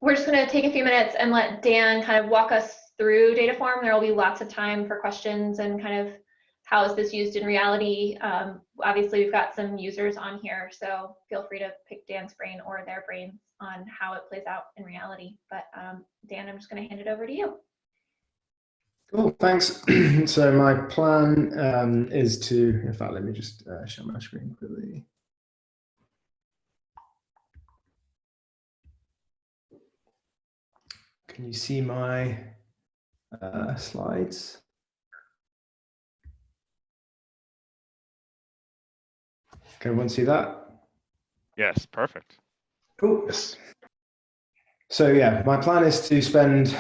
we're just going to take a few minutes and let Dan kind of walk us through Dataform. There will be lots of time for questions and kind of how is this used in reality. Obviously, we've got some users on here, so feel free to pick Dan's brain or their brains on how it plays out in reality. But Dan, I'm just going to hand it over to you. Cool, thanks. So my plan is to, in fact, let me just share my screen quickly. Can you see my slides? Can everyone see that? Yes, perfect. Cool. Yes. So yeah, my plan is to spend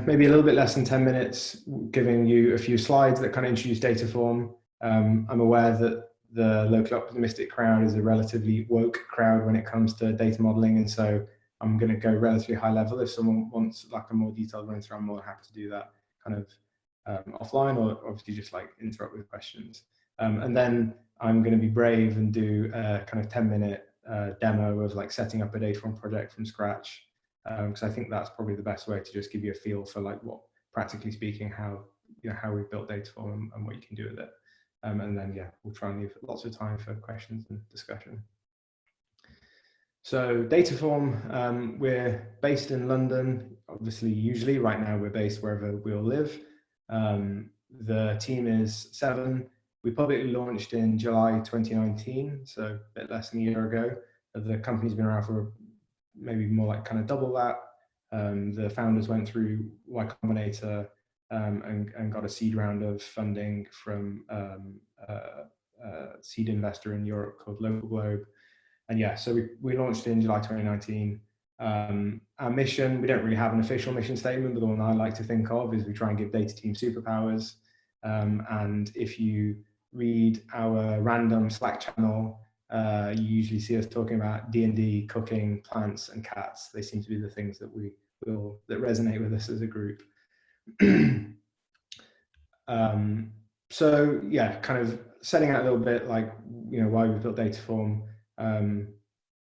maybe a little bit less than 10 minutes giving you a few slides that kind of introduce Dataform. I'm aware that the locally optimistic crowd is a relatively woke crowd when it comes to data modeling, and so I'm going to go relatively high level. If someone wants like a more detailed run through, I'm more than happy to do that kind of offline, or obviously just like interrupt with questions. And then I'm going to be brave and do a kind of 10-minute demo of like setting up a Dataform project from scratch. Because I think that's probably the best way to just give you a feel for like what, practically speaking, how we've built Dataform and what you can do with it. And then yeah, we'll try and leave lots of time for questions and discussion. So Dataform, we're based in London. Obviously, usually right now we're based wherever we all live. The team is 7. We publicly launched in July 2019, so a bit less than a year ago. The company's been around for maybe more like kind of double that. The founders went through Y Combinator and got a seed round of funding from a seed investor in Europe called Local Globe. And yeah, so we launched in July 2019. Our mission, we don't really have an official mission statement, but the one I like to think of is we try and give data teams superpowers. And if you read our random Slack channel, you usually see us talking about D&D, cooking, plants, and cats. They seem to be the things that that resonate with us as a group. So yeah, kind of setting out a little bit like why we built Dataform.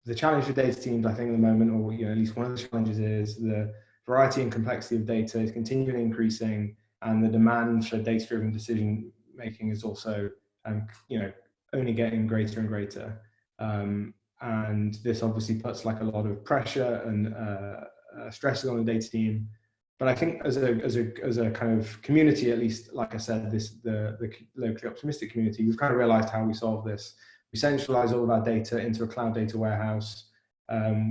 The challenge for data teams, I think, at the moment, or at least one of the challenges, is the variety and complexity of data is continually increasing, and the demand for data-driven decision making is also only getting greater and greater. And this obviously puts like a lot of pressure and stresses on the data team. But I think as a kind of community, at least, like I said, the locally optimistic community, we've kind of realized how we solve this. We centralize all of our data into a cloud data warehouse.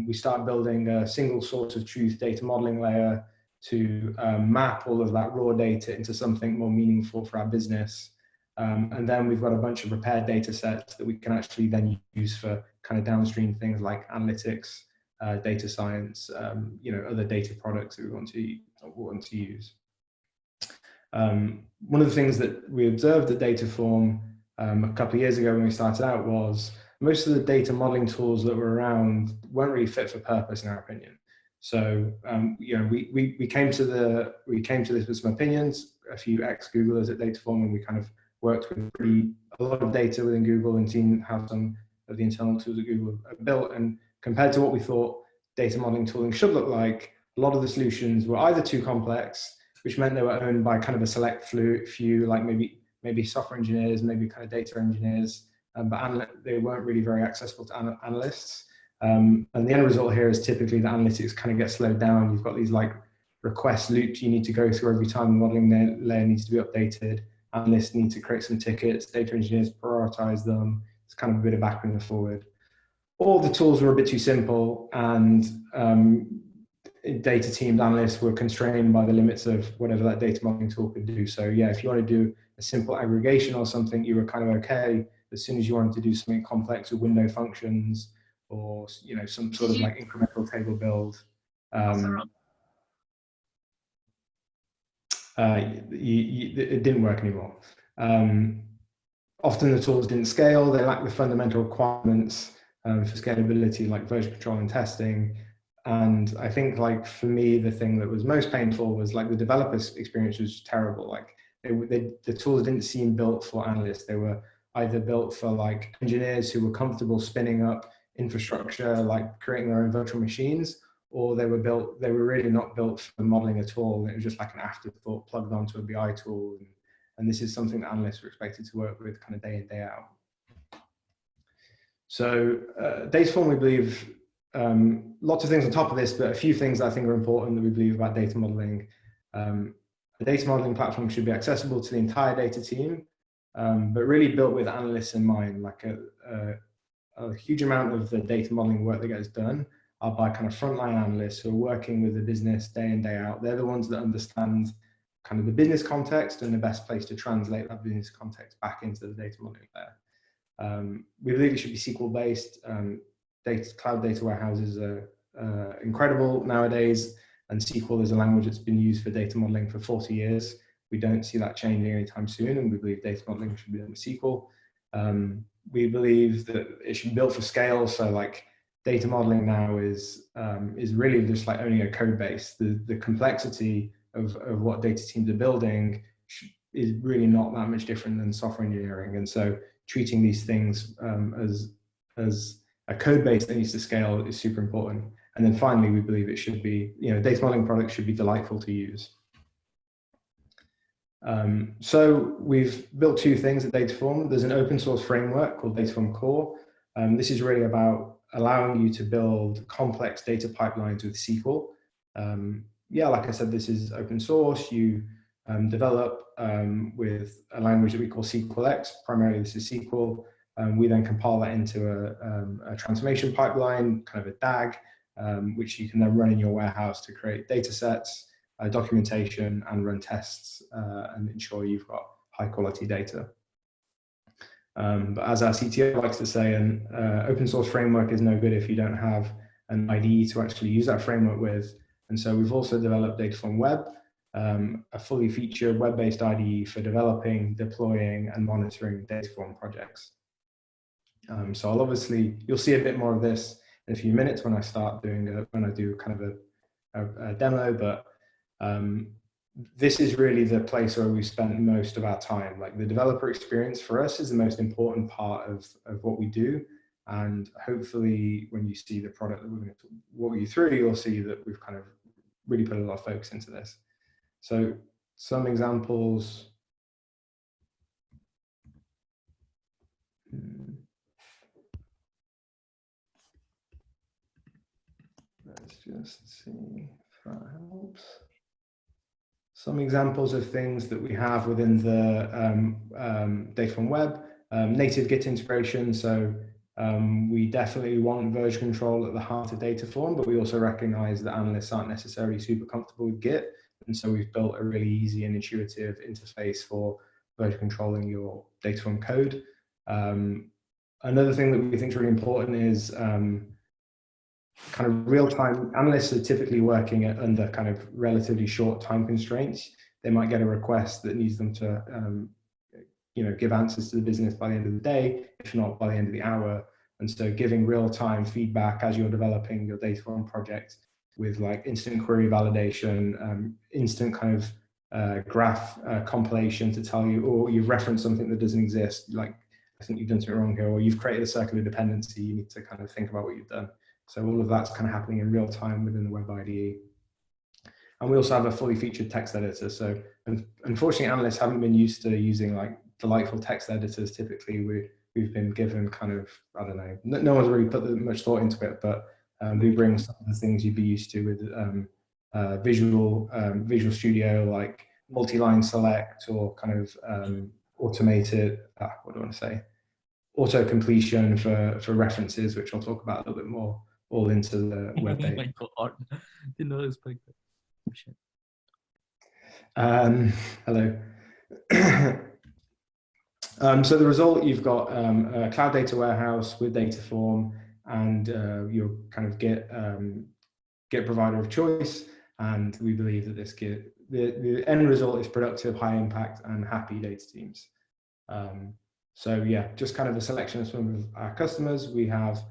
We start building a single source of truth data modeling layer to map all of that raw data into something more meaningful for our business. And then we've got a bunch of prepared data sets that we can actually then use for kind of downstream things like analytics, data science, other data products that we want to use. One of the things that we observed at Dataform a couple of years ago when we started out was most of the data modeling tools that were around weren't really fit for purpose, in our opinion. So we came to this with some opinions, a few ex-Googlers at Dataform, and we kind of worked with a lot of data within Google and seen how some of the internal tools that Google have built. And compared to what we thought data modeling tooling should look like, a lot of the solutions were either too complex, which meant they were owned by kind of a select few, like maybe software engineers, maybe kind of data engineers, but they weren't really very accessible to analysts. And the end result here is typically the analytics kind of get slowed down. You've got these like request loops you need to go through every time the modeling layer needs to be updated. Analysts need to create some tickets, data engineers prioritize them. It's kind of a bit of backward and forward. All the tools were a bit too simple, and data teams, analysts were constrained by the limits of whatever that data modeling tool could do. So yeah, if you want to do a simple aggregation or something, you were kind of okay. As soon as you wanted to do something complex with window functions or some sort of like incremental table build, it didn't work anymore. Often the tools didn't scale. They lacked the fundamental requirements for scalability, like version control and testing. And I think, like, for me, the thing that was most painful was like the developer's experience was terrible. Like the tools didn't seem built for analysts. They were either built for like engineers who were comfortable spinning up infrastructure, like creating their own virtual machines, or they were really not built for modeling at all. It was just like an afterthought plugged onto a BI tool. And this is something that analysts were expected to work with kind of day in, day out. So Dataform, we believe, lots of things on top of this, but a few things that I think are important that we believe about data modeling. The data modeling platform should be accessible to the entire data team, but really built with analysts in mind. Like a huge amount of the data modeling work that gets done are by kind of frontline analysts who are working with the business day in, day out. They're the ones that understand kind of the business context and the best place to translate that business context back into the data modeling layer. We believe it should be SQL based. Cloud data warehouses are incredible nowadays, and SQL is a language that's been used for data modeling for 40 years. We don't see that changing anytime soon, and we believe data modeling should be done with SQL. We believe that it should be built for scale. So like data modeling now is really just like owning a code base. The complexity of what data teams are building is really not that much different than software engineering. And so treating these things as a code base that needs to scale is super important. And then finally, we believe it should be, data modeling products should be delightful to use. So we've built two things at Dataform. There's an open source framework called Dataform Core. This is really about allowing you to build complex data pipelines with SQL. Like I said, this is open source. You develop with a language that we call SQLX. Primarily, this is SQL. We then compile that into a transformation pipeline, kind of a DAG, which you can then run in your warehouse to create data sets, documentation, and run tests and ensure you've got high quality data. But as our CTO likes to say, an open source framework is no good if you don't have an IDE to actually use that framework with. And so we've also developed Dataform Web, a fully featured web-based IDE for developing, deploying, and monitoring Dataform projects. So you'll see a bit more of this in a few minutes when I do kind of a demo, but this is really the place where we spent most of our time. Like the developer experience for us is the most important part of what we do. And hopefully when you see the product that we're going to walk you through, you'll see that we've kind of really put a lot of focus into this. So some examples. Let's just see if that helps. Some examples of things that we have within the Dataform Web, native Git integration. So we definitely want version control at the heart of Dataform, but we also recognize that analysts aren't necessarily super comfortable with Git. And so we've built a really easy and intuitive interface for version controlling your Dataform code. Another thing that we think is really important is kind of real-time. Analysts are typically working under kind of relatively short time constraints. They might get a request that needs them to give answers to the business by the end of the day, if not by the end of the hour. And so giving real-time feedback as you're developing your Dataform project with like instant query validation, instant kind of graph compilation to tell you, or you've referenced something that doesn't exist, like I think you've done something wrong here, or you've created a circular dependency, you need to kind of think about what you've done. So all of that's kind of happening in real time within the Web IDE. And we also have a fully featured text editor. So unfortunately, analysts haven't been used to using like delightful text editors. Typically, we've been given kind of, I don't know, no one's really put much thought into it, but we bring some of the things you'd be used to with Visual Studio, like multi-line select or kind of automated, what do I want to say? Auto completion for references, which I'll talk about a little bit more, all into the web page. Oh my God, didn't know respect that. Hello. So the result, you've got a cloud data warehouse with Dataform and your kind of Git provider of choice. And we believe that this the end result is productive, high impact, and happy data teams. So yeah, just kind of a selection of some of our customers. We have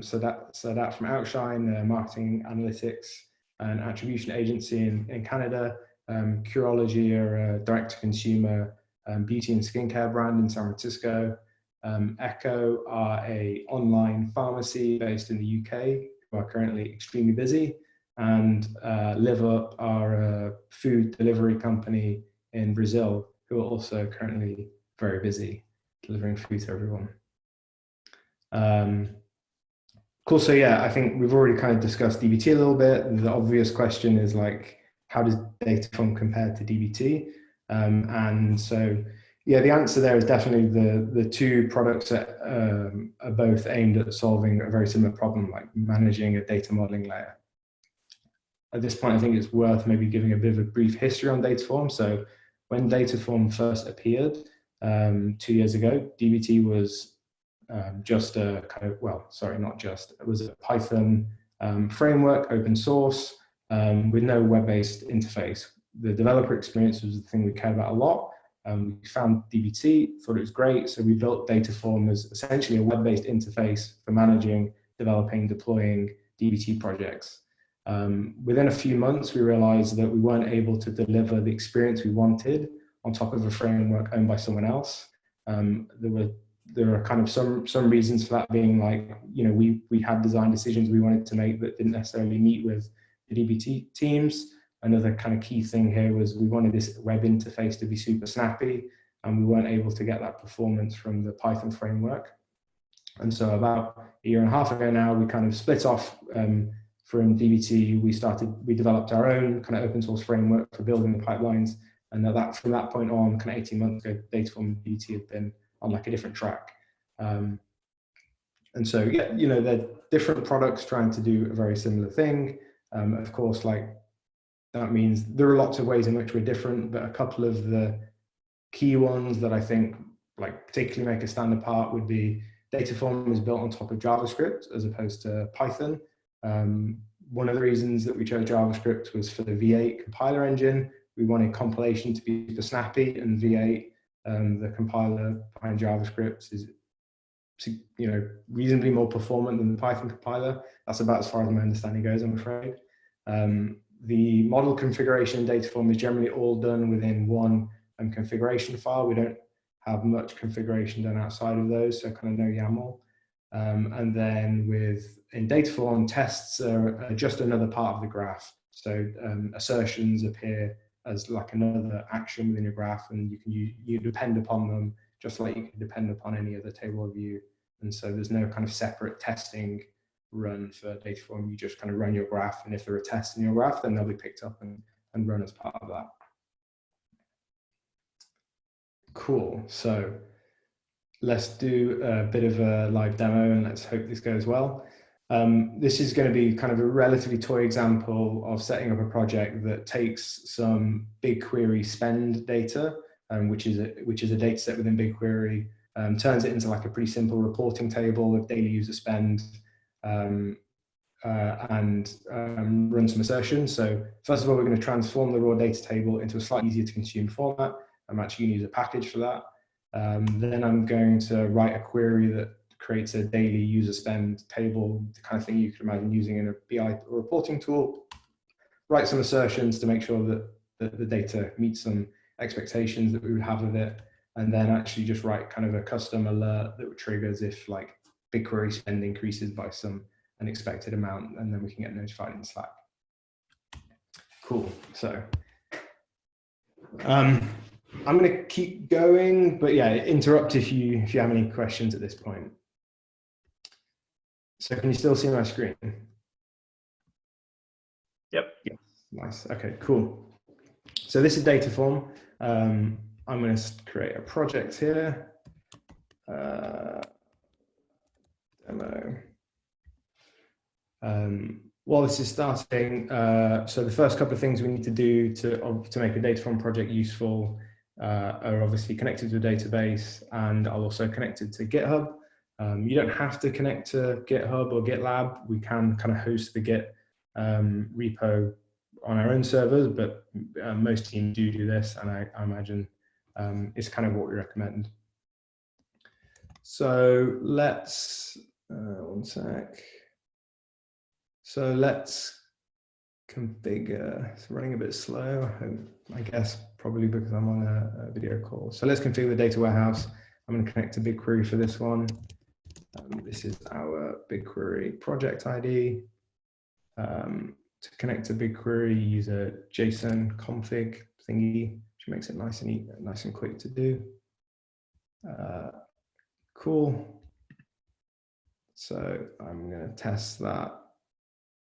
so that from Outshine, marketing analytics and attribution agency in Canada. Curology are a direct-to-consumer beauty and skincare brand in San Francisco. Echo are a online pharmacy based in the UK who are currently extremely busy. and Live Up are a food delivery company in Brazil who are also currently very busy delivering food to everyone. Cool, so yeah, I think we've already kind of discussed DBT a little bit. The obvious question is like, how does Dataform compare to DBT? And so, yeah, the answer there is definitely the two products that are both aimed at solving a very similar problem, like managing a data modeling layer. At this point, I think it's worth maybe giving a bit of a brief history on Dataform. So when Dataform first appeared 2 years ago, DBT was just a kind of, well, sorry, not just, it was a Python framework, open source, with no web-based interface. The developer experience was the thing we cared about a lot. We found DBT, thought it was great, so we built Dataform as essentially a web-based interface for managing, developing, deploying DBT projects. Within a few months, we realized that we weren't able to deliver the experience we wanted on top of a framework owned by someone else. There are kind of some reasons for that, being like, you know, we had design decisions we wanted to make that didn't necessarily meet with the DBT teams. Another kind of key thing here was we wanted this web interface to be super snappy, and we weren't able to get that performance from the Python framework. And so about a year and a half ago now, we kind of split off from DBT. We developed our own kind of open source framework for building the pipelines. And from that point on, kind of 18 months ago, Dataform and DBT have been on like a different track. And so, yeah, you know, they're different products trying to do a very similar thing. Of course, like, that means there are lots of ways in which we're different, but a couple of the key ones that I think like particularly make us stand apart would be Dataform is built on top of JavaScript as opposed to Python. One of the reasons that we chose JavaScript was for the V8 compiler engine. We wanted compilation to be super snappy, and V8, the compiler behind JavaScript, is, you know, reasonably more performant than the Python compiler. That's about as far as my understanding goes, I'm afraid. The model configuration in Dataform is generally all done within one configuration file. We don't have much configuration done outside of those, so kind of no YAML. And then in Dataform, tests are just another part of the graph. So assertions appear as like another action within your graph, and you depend upon them just like you can depend upon any other table of view. And so there's no kind of separate testing run for Dataform. You just kind of run your graph, and if there are tests in your graph, then they'll be picked up and run as part of that. Cool. So let's do a bit of a live demo, and let's hope this goes well. This is going to be kind of a relatively toy example of setting up a project that takes some BigQuery spend data, which is a data set within BigQuery, turns it into like a pretty simple reporting table of daily user spend, and run some assertions. So first of all, we're going to transform the raw data table into a slightly easier to consume format. I'm actually going to use a package for that. Then I'm going to write a query that creates a daily user spend table, the kind of thing you could imagine using in a BI reporting tool. Write some assertions to make sure that the data meets some expectations that we would have of it, and then actually just write kind of a custom alert that triggers if like BigQuery spend increases by some unexpected amount, and then we can get notified in Slack. Cool. So I'm going to keep going, but yeah, interrupt if you have any questions at this point. So can you still see my screen? Yep. Yes. Nice. Okay, cool. So this is Dataform. I'm going to create a project here. Demo. While this is starting, so the first couple of things we need to do to make a Dataform project useful are obviously connected to a database, and I'll also connect it to GitHub. You don't have to connect to GitHub or GitLab. We can kind of host the Git repo on our own servers, but most teams do this, and I imagine it's kind of what we recommend. So let's, one sec. So let's configure. It's running a bit slow, I guess probably because I'm on a video call. So let's configure the data warehouse. I'm going to connect to BigQuery for this one. This is our BigQuery project ID. to connect to BigQuery, use a JSON config thingy, which makes it nice and neat, nice and quick to do. Cool. So I'm going to test that.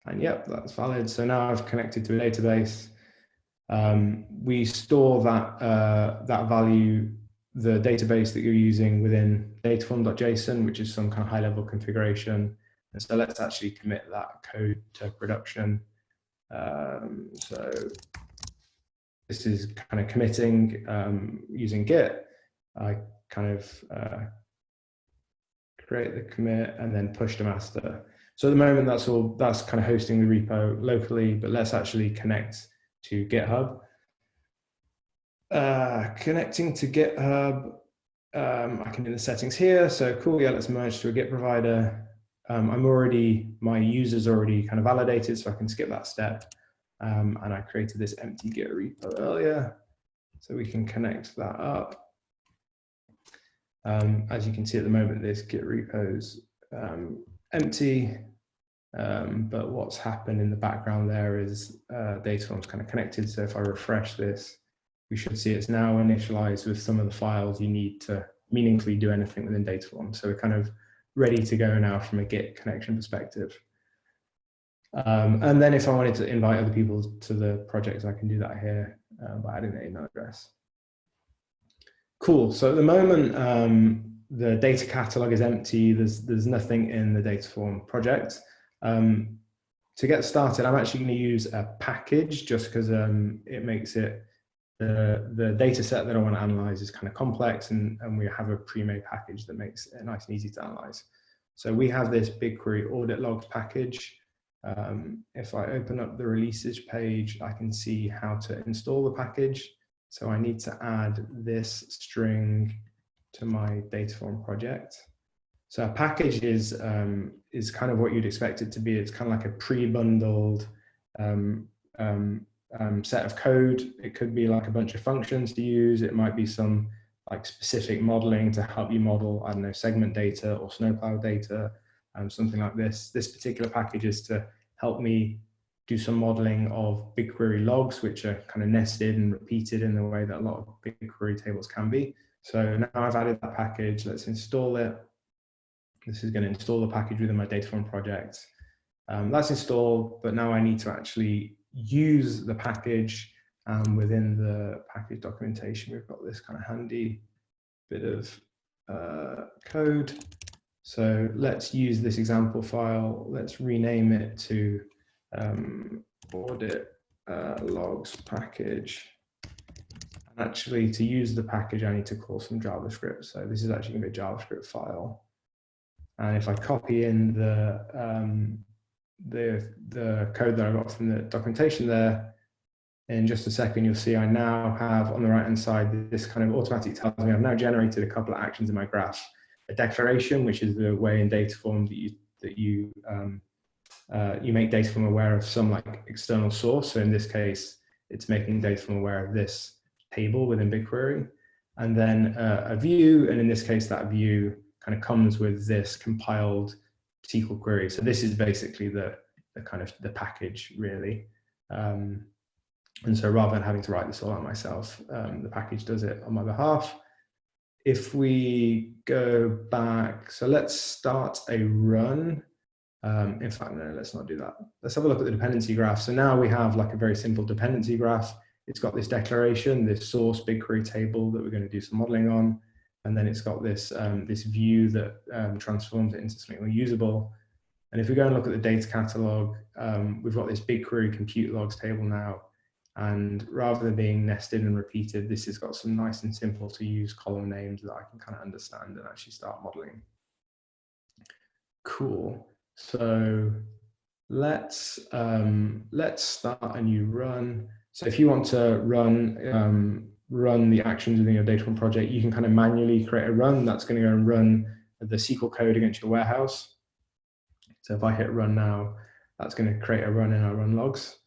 And yep, that's valid. So now I've connected to a database. We store that value, the database that you're using within dataform.json, which is some kind of high-level configuration. And so let's actually commit that code to production. So this is kind of committing using Git. I kind of create the commit and then push to master. So at the moment, that's kind of hosting the repo locally, but let's actually connect to GitHub. Connecting to GitHub, I can do the settings here. So cool, yeah, let's merge to a Git provider. My user's already kind of validated, so I can skip that step. And I created this empty Git repo earlier, so we can connect that up. As you can see at the moment, this Git repo's empty, but what's happened in the background there is Dataform's kind of connected. So if I refresh this, we should see it's now initialized with some of the files you need to meaningfully do anything within Dataform. So we're kind of ready to go now from a Git connection perspective. And then if I wanted to invite other people to the project, I can do that here by adding the email address. Cool. So at the moment, the data catalog is empty. There's nothing in the Dataform project. To get started, I'm actually going to use a package just because it makes it the data set that I want to analyze is kind of complex, and we have a pre-made package that makes it nice and easy to analyze. So we have this BigQuery audit logs package. If I open up the releases page, I can see how to install the package. So I need to add this string to my Dataform project. So a package is kind of what you'd expect it to be. It's kind of like a pre-bundled set of code. It could be like a bunch of functions to use. It might be some like specific modeling to help you model, I don't know, segment data or snowplow data, something like this. This particular package is to help me do some modeling of BigQuery logs, which are kind of nested and repeated in the way that a lot of BigQuery tables can be. So now I've added that package. Let's install it. This is going to install the package within my Dataform project. That's installed, but now I need to actually use the package within the package documentation. We've got this kind of handy bit of code. So let's use this example file. Let's rename it to audit logs package. And actually, to use the package, I need to call some JavaScript. So this is actually going to be a JavaScript file. And if I copy in the code that I got from the documentation there, in just a second, you'll see I now have on the right-hand side, this kind of automatically tells me I've now generated a couple of actions in my graph. A declaration, which is the way in Dataform that you make Dataform aware of some like external source. So in this case, it's making Dataform aware of this table within BigQuery. And then a view, and in this case, that view kind of comes with this compiled SQL query. So this is basically the kind of the package, really. And so rather than having to write this all out myself, the package does it on my behalf. If we go back, so let's start a run. In fact, no, let's not do that. Let's have a look at the dependency graph. So now we have like a very simple dependency graph. It's got this declaration, this source BigQuery table that we're going to do some modeling on. And then it's got this, this view that transforms it into something more usable. And if we go and look at the data catalog, we've got this BigQuery compute logs table now. And rather than being nested and repeated, this has got some nice and simple to use column names that I can kind of understand and actually start modeling. Cool. So let's start a new run. So if you want to run the actions within your Dataform project, you can kind of manually create a run. That's going to go and run the SQL code against your warehouse. So if I hit run now, that's going to create a run in our run logs.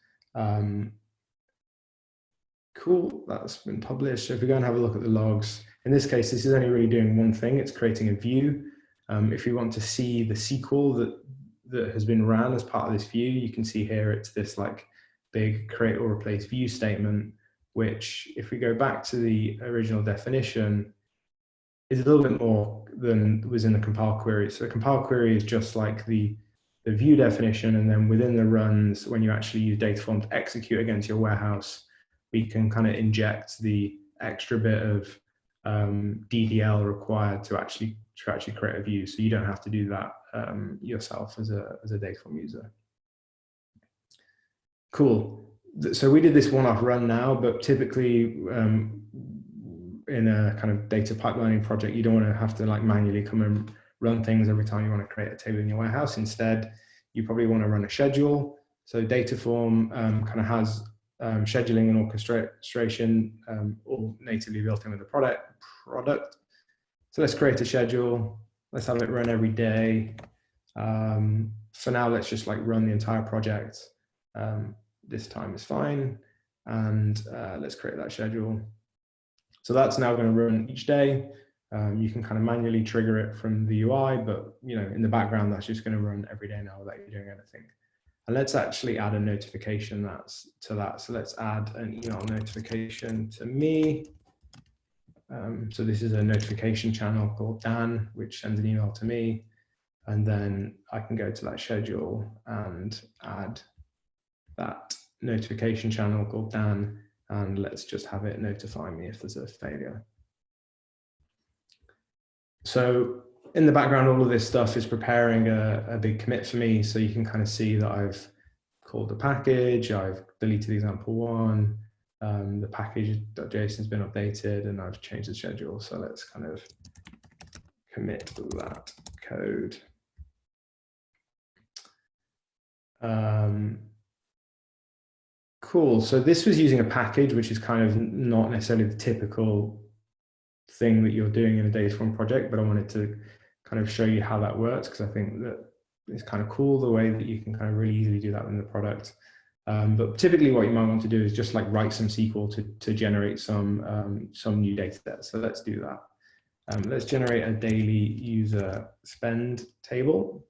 Cool, that's been published. So if we go and have a look at the logs, in this case, this is only really doing one thing. It's creating a view. If we want to see the SQL that has been ran as part of this view. You can see here it's this like big create or replace view statement, which if we go back to the original definition, is a little bit more than was in the compile query. So the compile query is just like the view definition, and then within the runs, when you actually use Dataform to execute against your warehouse, we can kind of inject the extra bit of DDL required to actually create a view. So you don't have to do that yourself as a Dataform user. Cool. So we did this one-off run now, but typically in a kind of data pipelining project, you don't want to have to like manually come and run things every time you want to create a table in your warehouse. Instead, you probably want to run a schedule. So Dataform kind of has scheduling and orchestration all natively built in with the product. So let's create a schedule. Let's have it run every day. For now, let's just like run the entire project. This time is fine. And let's create that schedule. So that's now going to run each day. You can kind of manually trigger it from the UI, but in the background, that's just going to run every day now without you doing anything. And let's actually add a notification to that. So let's add an email notification to me. So this is a notification channel called Dan, which sends an email to me. And then I can go to that schedule and add that notification channel called Dan. And let's just have it notify me if there's a failure. So in the background, all of this stuff is preparing a big commit for me. So you can kind of see that I've called the package, I've deleted example one, the package.json has been updated, and I've changed the schedule. So let's kind of commit that code. Cool. So this was using a package, which is kind of not necessarily the typical thing that you're doing in a Dataform project, but I wanted to kind of show you how that works, because I think that it's kind of cool the way that you can kind of really easily do that in the product. But typically what you might want to do is just like write some SQL to generate some new data sets. So let's do that. Let's generate a daily user spend table.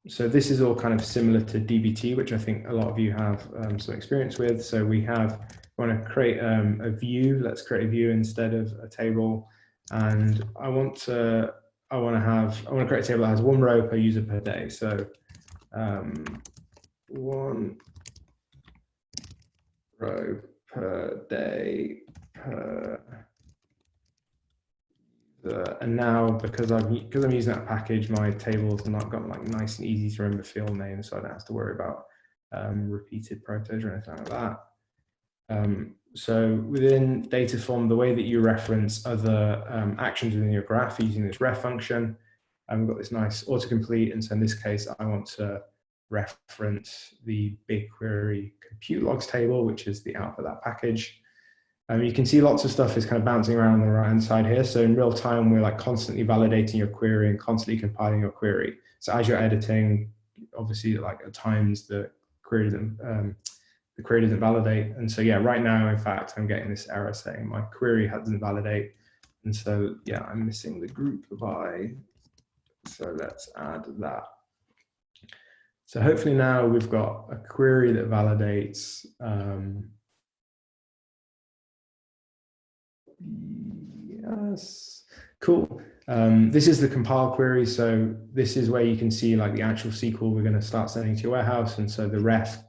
So this is all kind of similar to DBT, which I think a lot of you have some experience with. So we want to create a view. Let's create a view instead of a table. And I want to create a table that has one row per user per day. So one row per day per and now because I'm using that package, my tables have not got like nice and easy to remember field names, so I don't have to worry about repeated protos or anything like that. So within Dataform, the way that you reference other actions within your graph using this ref function, we've got this nice autocomplete, and so in this case, I want to reference the BigQuery compute logs table, which is the output of that package. You can see lots of stuff is kind of bouncing around on the right-hand side here. So in real time, we're like constantly validating your query and constantly compiling your query. So as you're editing, obviously, like at times the query doesn't validate. And so yeah, right now, in fact, I'm getting this error saying my query doesn't validate. And so yeah, I'm missing the group by. So let's add that. So hopefully now we've got a query that validates. Yes, cool. This is the compile query. So this is where you can see like the actual SQL we're going to start sending to your warehouse. And so the ref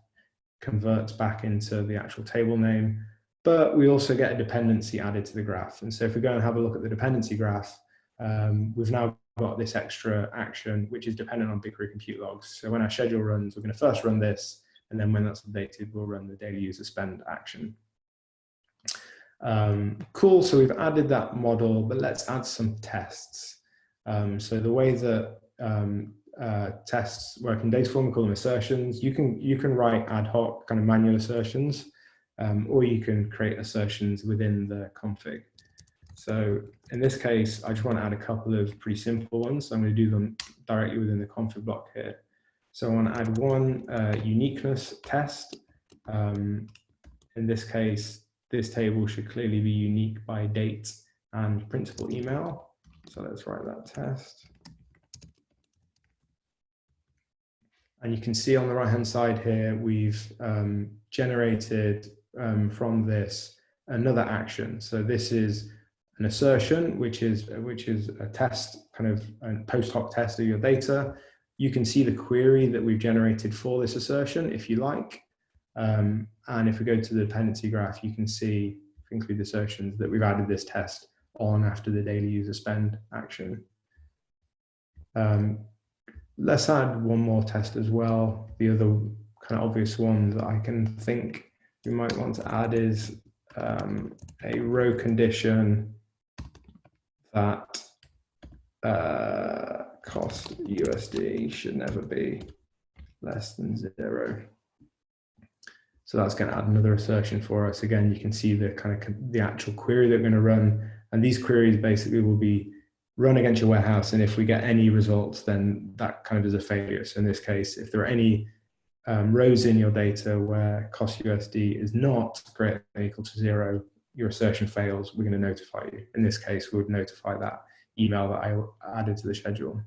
converts back into the actual table name, but we also get a dependency added to the graph. And so if we go and have a look at the dependency graph, we've now got this extra action, which is dependent on BigQuery compute logs. So when our schedule runs, we're going to first run this, and then when that's updated, we'll run the daily user spend action. Cool, so we've added that model, but let's add some tests. So the way that tests work in Dataform, we call them assertions. You can write ad hoc kind of manual assertions, or you can create assertions within the config. So in this case, I just want to add a couple of pretty simple ones. So I'm going to do them directly within the config block here. So I want to add one uniqueness test. In this case, this table should clearly be unique by date and principal email. So let's write that test. And you can see on the right-hand side here, we've generated from this another action. So this is an assertion, which is a test, kind of a post hoc test of your data. You can see the query that we've generated for this assertion, if you like. And if we go to the dependency graph, you can see, if we include the assertions, that we've added this test on after the daily user spend action. Let's add one more test as well. The other kind of obvious one that I can think we might want to add is a row condition that cost USD should never be less than 0. So that's going to add another assertion for us. Again, you can see the kind of the actual query they're going to run, and these queries basically will be run against your warehouse, and if we get any results, then that kind of is a failure. So in this case, if there are any rows in your data where cost USD is not greater than or equal to 0, your assertion fails, we're going to notify you. In this case, we would notify that email that I added to the schedule.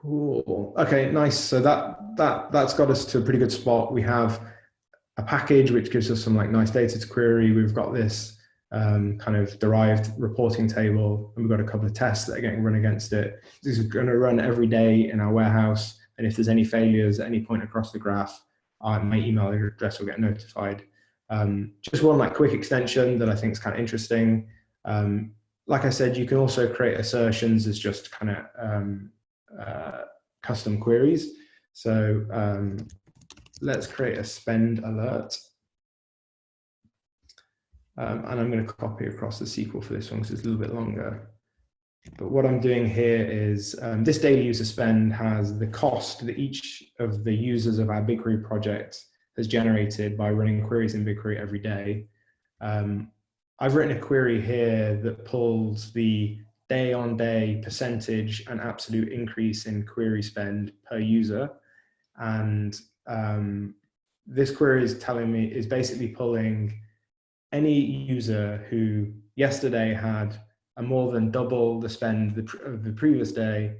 Cool. Okay, nice. So that's got us to a pretty good spot. We have a package which gives us some like nice data to query. We've got this kind of derived reporting table, and we've got a couple of tests that are getting run against it. This is going to run every day in our warehouse, and if there's any failures at any point across the graph, my email address will get notified. Just one like quick extension that I think is kind of interesting. Like I said, you can also create assertions as just kind of custom queries. So let's create a spend alert. And I'm going to copy across the SQL for this one because it's a little bit longer. But what I'm doing here is this daily user spend has the cost that each of the users of our BigQuery project has generated by running queries in BigQuery every day. I've written a query here that pulls the day-on-day percentage and absolute increase in query spend per user. And this query is basically pulling any user who yesterday had a more than double the spend of the previous day,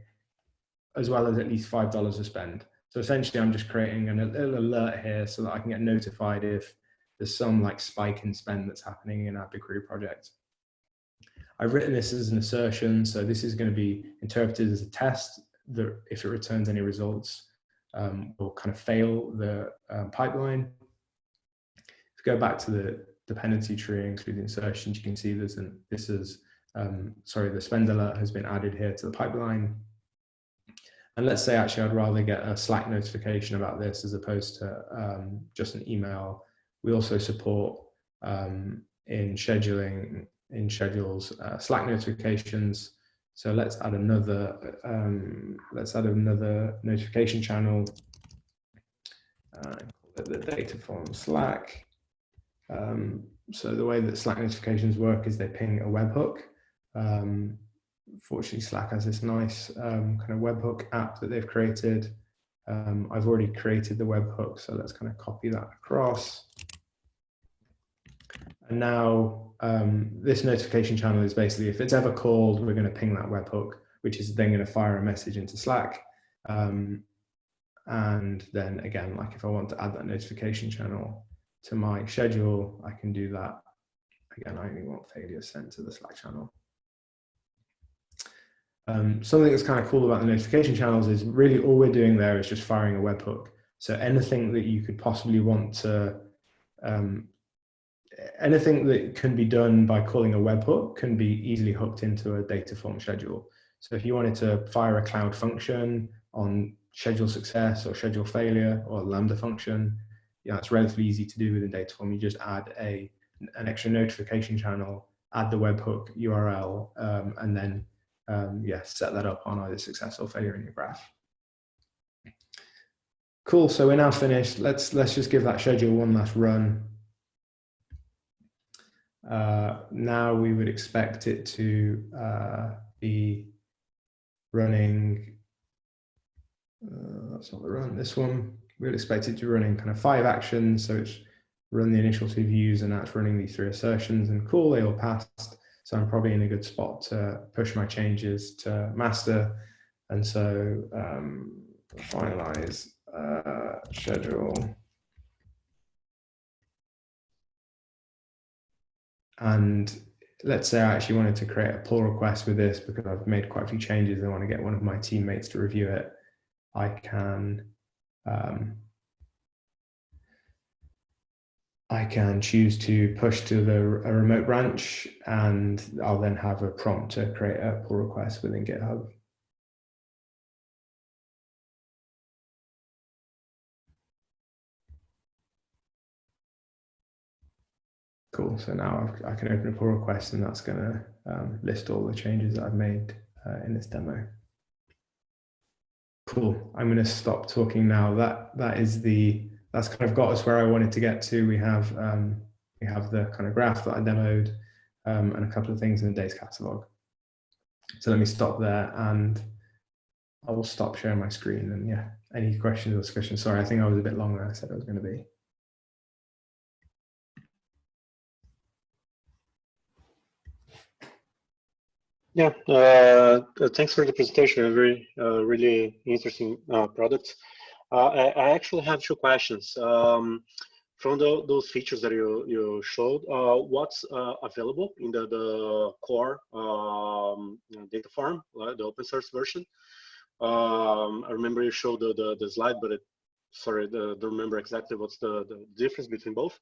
as well as at least $5 of spend. So essentially, I'm just creating a little alert here so that I can get notified if there's some like spike in spend that's happening in our BigQuery project. I've written this as an assertion, so this is going to be interpreted as a test that if it returns any results, will kind of fail the pipeline. If we go back to the dependency tree, including insertions, you can see the spend alert has been added here to the pipeline. And let's say actually I'd rather get a Slack notification about this as opposed to just an email. We also support in schedules Slack notifications. So let's add another notification channel. Call it the Dataform Slack. So the way that Slack notifications work is they ping a webhook. Fortunately, Slack has this nice kind of webhook app that they've created. I've already created the webhook, so let's kind of copy that across. And now this notification channel is basically, if it's ever called, we're going to ping that webhook, which is then going to fire a message into Slack. And then again, like if I want to add that notification channel to my schedule, I can do that. Again, I only want failures sent to the Slack channel. Something that's kind of cool about the notification channels is really all we're doing there is just firing a webhook. So anything that you could possibly want to, anything that can be done by calling a webhook can be easily hooked into a Dataform schedule. So if you wanted to fire a cloud function on schedule success or schedule failure or a Lambda function, it's relatively easy to do within Dataform. You just add an extra notification channel, add the webhook URL, and then set that up on either success or failure in your graph. Cool, so we're now finished. Let's just give that schedule one last run. Now we would expect it to be running, that's not the run, this one. We would expect it to be running kind of 5 actions. So it's run the initial 2 views, and that's running these 3 assertions, and cool, they all passed. So I'm probably in a good spot to push my changes to master. And so finalize schedule. And let's say I actually wanted to create a pull request with this because I've made quite a few changes. I want to get one of my teammates to review it. I can choose to push to a remote branch, and I'll then have a prompt to create a pull request within GitHub. Cool. So now I can open a pull request, and that's going to list all the changes that I've made in this demo. Cool. I'm going to stop talking now. That's kind of got us where I wanted to get to. We have the kind of graph that I demoed and a couple of things in the data catalog. So let me stop there, and I will stop sharing my screen. And yeah, any questions or discussions? Sorry, I think I was a bit longer than I said I was going to be. Yeah, thanks for the presentation. Very, really interesting product. I actually have two questions. From those features that you showed, what's available in the core Dataform, the open source version? I remember you showed the slide, but sorry, don't remember exactly what's the difference between both.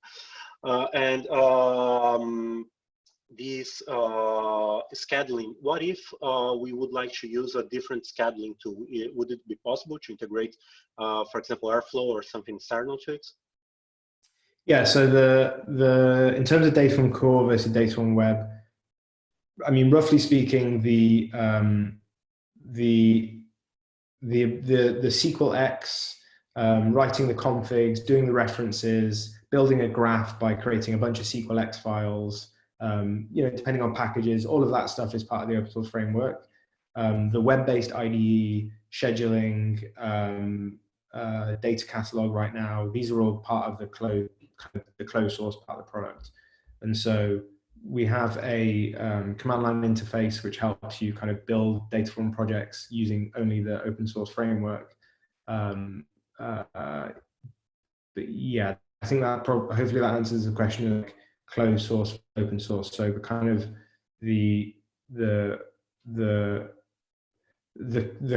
This scheduling, what if we would like to use a different scheduling tool? Would it be possible to integrate, for example, Airflow or something external to it? Yeah, so in terms of Dataform Core versus Dataform Web, I mean, roughly speaking, the SQLX, writing the configs, doing the references, building a graph by creating a bunch of SQLX files, depending on packages, all of that stuff is part of the open source framework. The web-based IDE, scheduling, data catalog right now, these are all part of the closed source part of the product. And so we have a command line interface which helps you kind of build Dataform projects using only the open source framework. But yeah, I think that hopefully that answers the question of like closed source, open source. So the kind of the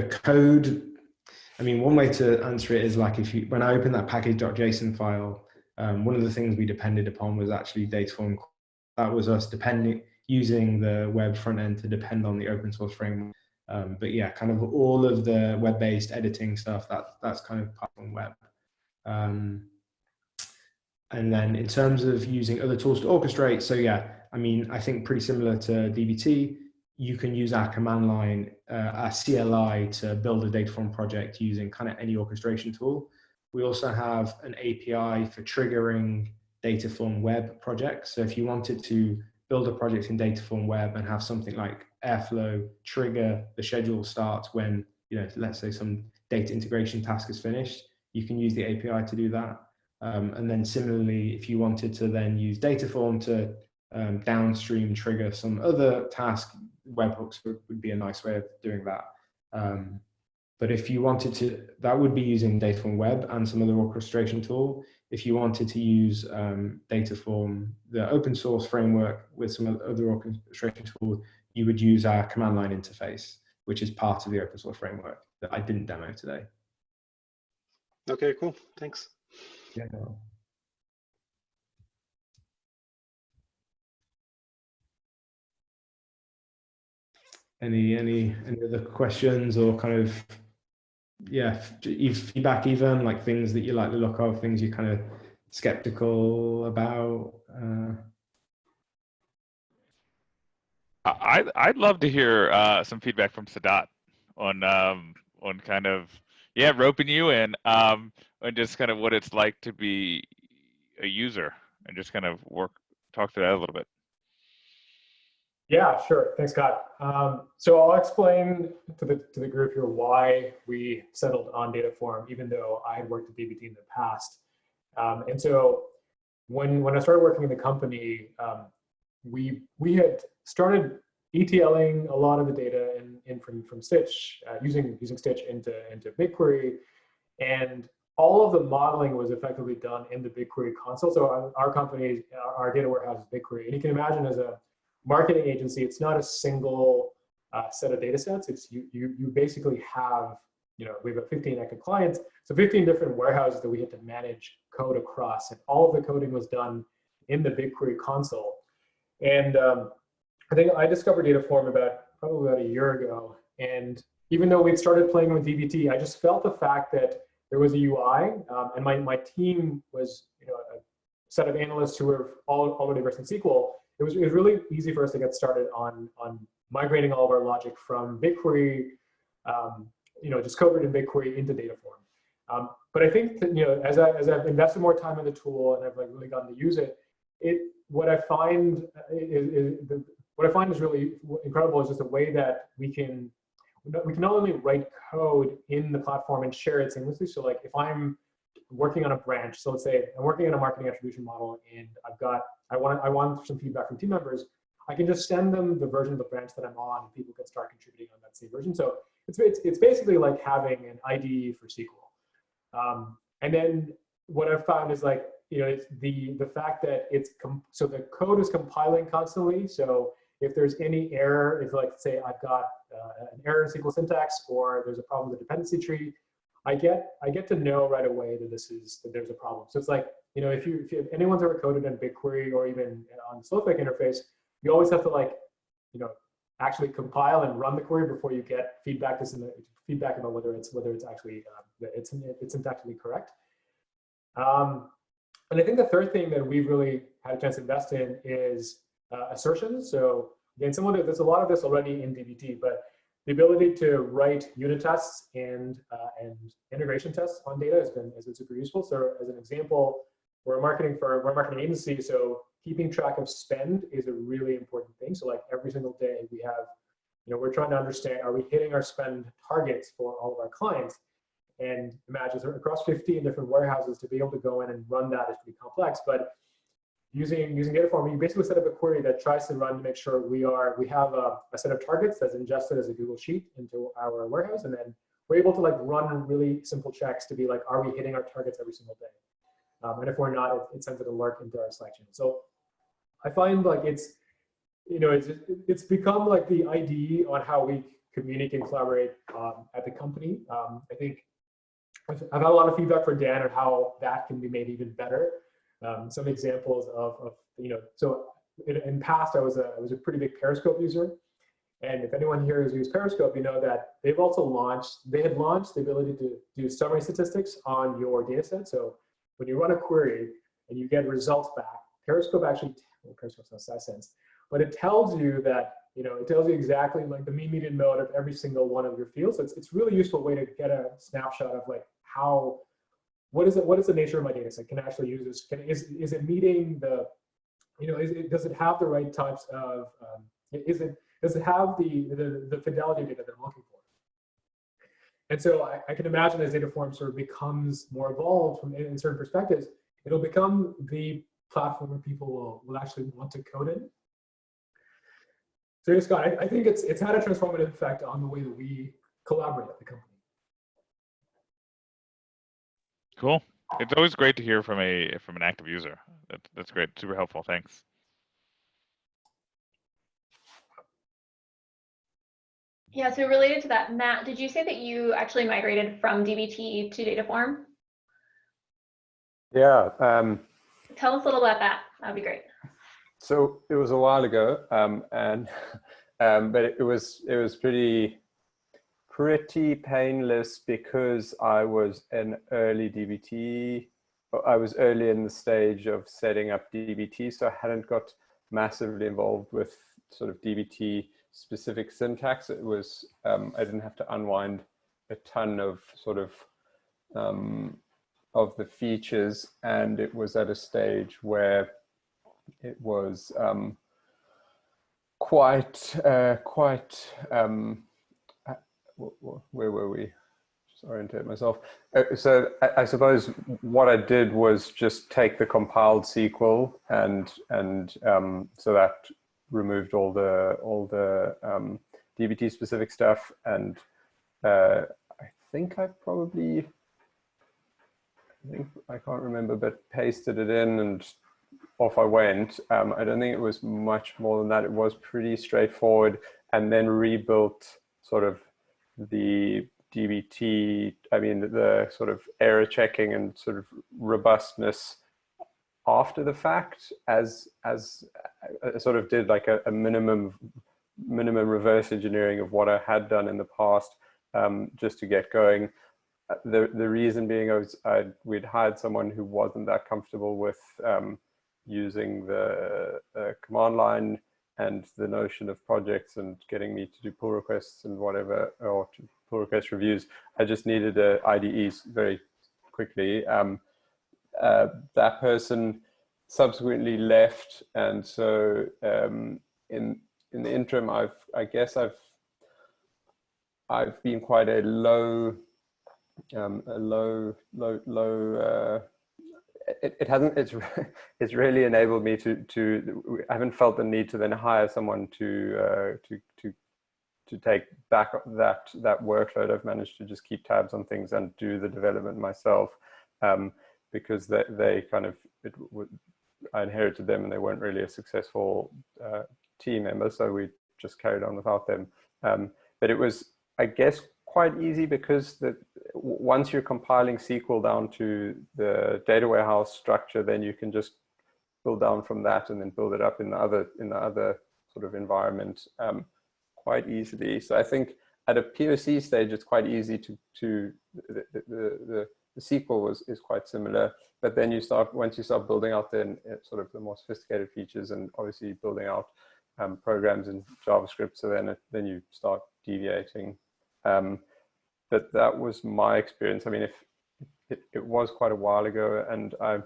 code. I mean, one way to answer it is like when I open that package.json file, one of the things we depended upon was actually Dataform. That was us using the web front end to depend on the open source framework. But yeah, kind of all of the web-based editing stuff, that's kind of part of web. And then in terms of using other tools to orchestrate, so yeah, I mean, I think pretty similar to DBT, you can use our command line, our CLI to build a Dataform project using kind of any orchestration tool. We also have an API for triggering Dataform web projects. So if you wanted to build a project in Dataform web and have something like Airflow trigger the schedule start when, let's say some data integration task is finished, you can use the API to do that. And then similarly, if you wanted to then use Dataform to downstream trigger some other task, webhooks would be a nice way of doing that. But if you wanted to, that would be using Dataform Web and some other orchestration tool. If you wanted to use Dataform, the open source framework with some other orchestration tool, you would use our command line interface, which is part of the open source framework that I didn't demo today. Okay, cool. Thanks. Yeah. No. Any other questions or kind of, yeah, feedback, even like things that you like the look of, things you're kind of skeptical about? I'd love to hear some feedback from Sadat on kind of, yeah, roping you in, and just kind of what it's like to be a user, and just kind of talk through that a little bit. Yeah, sure. Thanks, Scott. So I'll explain to the group here why we settled on Dataform, even though I had worked at DBT in the past. And so when I started working in the company, we had started ETLing a lot of the data from Stitch, using Stitch into BigQuery, and all of the modeling was effectively done in the BigQuery console. So our company, our data warehouse is BigQuery, and you can imagine as a marketing agency, it's not a single set of data sets. It's you basically have, we have 15 active clients, so 15 different warehouses that we had to manage code across, and all of the coding was done in the BigQuery console. And I think I discovered Dataform probably about a year ago, and even though we'd started playing with DBT, I just felt the fact that there was a UI, and my team was a set of analysts who were already versed in SQL. It was really easy for us to get started on migrating all of our logic from BigQuery, just coded in BigQuery into Dataform. But I think that, as I've invested more time in the tool and I've really gotten to use it, what I find is really incredible is just the way that we can not only write code in the platform and share it seamlessly. So like if I'm working on a branch, so let's say I'm working on a marketing attribution model and I want some feedback from team members, I can just send them the version of the branch that I'm on and people can start contributing on that same version. So it's basically like having an IDE for SQL. And then what I've found is like, it's the fact that so the code is compiling constantly. So if there's any error, if like say I've got an error in SQL syntax or there's a problem with the dependency tree, I get to know right away that there's a problem. So it's like, if anyone's ever coded in BigQuery or even on the Snowflake interface, you always have to actually compile and run the query before you get feedback about whether it's actually it's syntactically correct. And I think the third thing that we've really had a chance to invest in is assertions. So again, there's a lot of this already in DBT, but the ability to write unit tests and integration tests on data has been super useful. So as an example, we're a marketing agency, so keeping track of spend is a really important thing. So like every single day we have, we're trying to understand, are we hitting our spend targets for all of our clients? And imagine across 15 different warehouses to be able to go in and run that is pretty complex. But using Dataform, you basically set up a query that tries to run to make sure we have a set of targets that's ingested as a Google Sheet into our warehouse, and then we're able to run really simple checks to be like, are we hitting our targets every single day? And if we're not, it sends an alert into our Slack channel. So I find like it's become like the IDE on how we communicate and collaborate at the company. I think I've had a lot of feedback for Dan on how that can be made even better. Some examples of so in past I was a pretty big Periscope user, and if anyone here has used Periscope, you know that they had launched the ability to do summary statistics on your data set. So when you run a query and you get results back, Periscope Periscope's not that sense, but it tells you that it tells you exactly like the mean, median, mode of every single one of your fields. So it's really useful way to get a snapshot of like what is the nature of my data set? Can I actually use this? Is it meeting the, does it have the right types of, does it have the fidelity data that I'm looking for? And so I can imagine as Dataform sort of becomes more evolved in certain perspectives, it'll become the platform where people will actually want to code in. So Scott, I think it's had a transformative effect on the way that we collaborate at the company. Cool. It's always great to hear from an active user. That's great. Super helpful. Thanks. Yeah, so related to that, Matt, did you say that you actually migrated from DBT to Dataform? Yeah. Tell us a little about that. That would be great. So it was a while ago, but it was pretty painless because I was an early DBT. I was early in the stage of setting up DBT, so I hadn't got massively involved with sort of DBT specific syntax. It was I didn't have to unwind a ton of sort of the features, and it was at a stage where it was where were we? orientate myself. So I suppose what I did was just take the compiled SQL and so that removed all the DBT specific stuff, and I think I can't remember, but pasted it in and off I went. I don't think it was much more than that. It was pretty straightforward, and then rebuilt sort of the DBT, I mean, the sort of error checking and sort of robustness after the fact, as I sort of did like a minimum reverse engineering of what I had done in the past, just to get going. The reason being we'd hired someone who wasn't that comfortable with using the command line and the notion of projects and getting me to do pull requests and whatever, or to pull request reviews. I just needed a IDE very quickly. That person subsequently left, and so in the interim, I guess I've been quite a low. It's really enabled me to I haven't felt the need to then hire someone to take back that workload. I've managed to just keep tabs on things and do the development myself, because they kind of, I inherited them and they weren't really a successful team member, so we just carried on without them. But it was, I guess, quite easy, because once you're compiling SQL down to the data warehouse structure, then you can just build down from that and then build it up in the other sort of environment quite easily. So I think at a POC stage, it's quite easy to the SQL is quite similar, but then once you start building out then sort of the more sophisticated features, and obviously building out programs in JavaScript, so then you start deviating. But that was my experience. I mean, it was quite a while ago, and I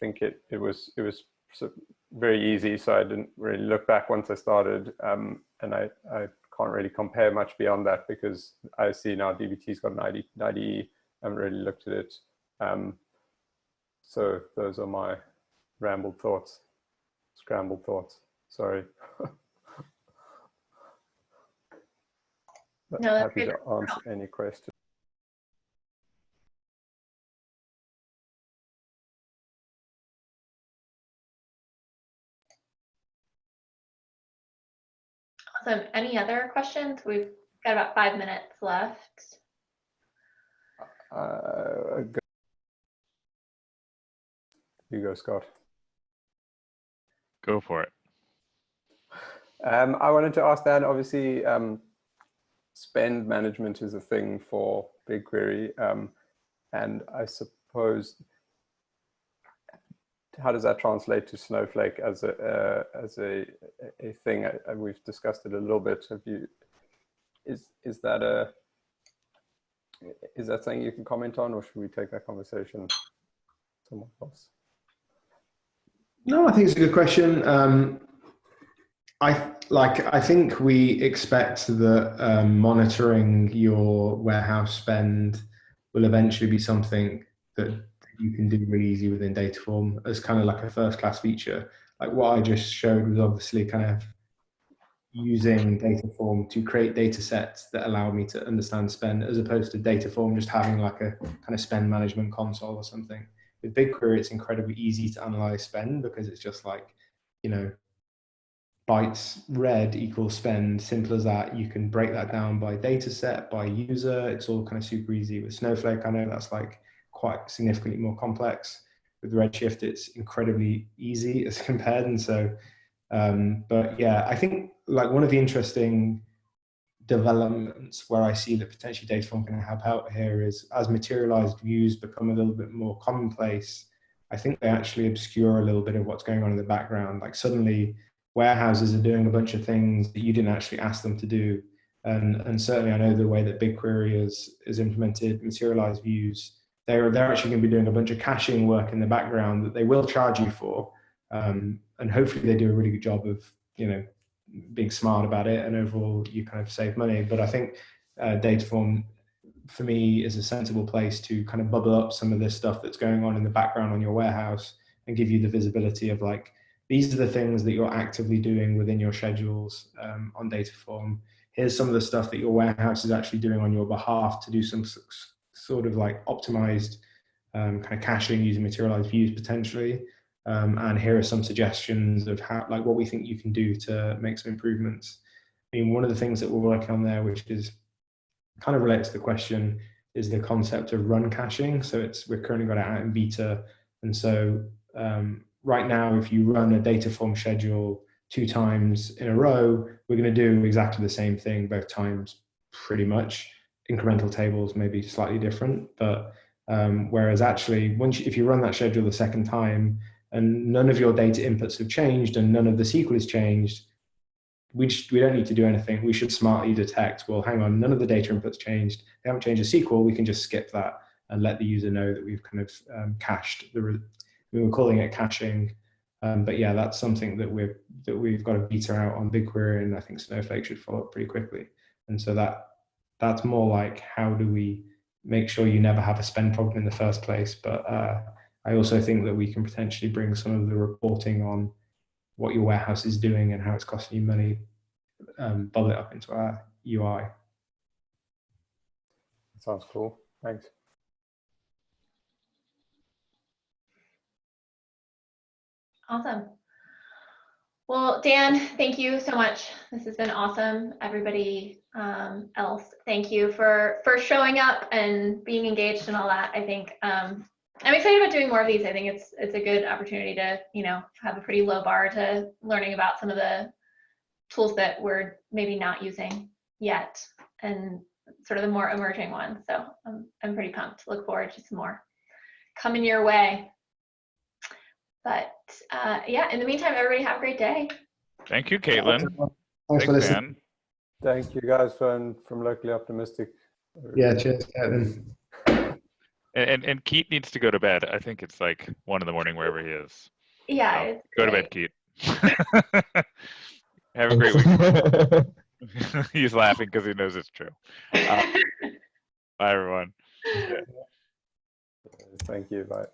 think it was sort of very easy, so I didn't really look back once I started, and I can't really compare much beyond that, because I see now DBT's got an IDE. I haven't really looked at it. So those are my scrambled thoughts. Sorry. No, that's happy good. to answer any questions. Awesome. Any other questions? We've got about 5 minutes left. You go, Scott. Go for it. I wanted to ask Dan, obviously, spend management is a thing for BigQuery, and I suppose, how does that translate to Snowflake as a thing? We've discussed it a little bit. Is that something you can comment on, or should we take that conversation somewhere else? No, I think it's a good question. I think we expect that monitoring your warehouse spend will eventually be something that you can do really easy within Dataform as kind of like a first-class feature. Like what I just showed was obviously kind of using Dataform to create data sets that allow me to understand spend, as opposed to Dataform just having like a kind of spend management console or something. With BigQuery, it's incredibly easy to analyze spend, because it's just like, you know, bytes read equals spend, simple as that. You can break that down by data set, by user. It's all kind of super easy. With Snowflake, I know that's like quite significantly more complex. With Redshift, it's incredibly easy as compared. And so, but yeah, I think like one of the interesting developments where I see that potentially Dataform can help out here is, as materialized views become a little bit more commonplace, I think they actually obscure a little bit of what's going on in the background. Like suddenly warehouses are doing a bunch of things that you didn't actually ask them to do. And certainly I know the way that BigQuery is implemented materialized views, they're actually going to be doing a bunch of caching work in the background that they will charge you for. And hopefully they do a really good job of, you know, being smart about it, and overall you kind of save money. But I think Dataform for me, is a sensible place to kind of bubble up some of this stuff that's going on in the background on your warehouse and give you the visibility of like, these are the things that you're actively doing within your schedules on Dataform. Here's some of the stuff that your warehouse is actually doing on your behalf to do some sort of like optimized kind of caching using materialized views potentially. And here are some suggestions of how, like, what we think you can do to make some improvements. I mean, one of the things that we're working on there, which is kind of related to the question, is the concept of run caching. So we're currently got it out in beta. And so right now, if you run a Dataform schedule 2 times in a row, we're going to do exactly the same thing both times, pretty much. Incremental tables may be slightly different, but whereas actually, if you run that schedule the second time and none of your data inputs have changed and none of the SQL has changed, we don't need to do anything. We should smartly detect, well, hang on, none of the data inputs changed. They haven't changed the SQL. We can just skip that and let the user know that we've kind of cached we were calling it caching. But yeah, that's something that we've got to beta out on BigQuery, and I think Snowflake should follow up pretty quickly. And so that's more like, how do we make sure you never have a spend problem in the first place? But I also think that we can potentially bring some of the reporting on what your warehouse is doing and how it's costing you money, bubble it up into our UI. Sounds cool. Thanks. Awesome. Well, Dan, thank you so much. This has been awesome. Everybody else, thank you for showing up and being engaged and all that. I think I'm excited about doing more of these. I think it's a good opportunity to, have a pretty low bar to learning about some of the tools that we're maybe not using yet and sort of the more emerging ones. So I'm pretty pumped. Look forward to some more coming your way. But yeah, in the meantime, everybody have a great day. Thank you, Caitlin. Thanks for listening. Dan. Thank you guys from Locally Optimistic. Yeah, cheers, Caitlin. And Keith needs to go to bed. I think it's like 1 in the morning wherever he is. Yeah. So go to bed, Keith. Have a great week. He's laughing because he knows it's true. Bye, everyone. Thank you. Bye.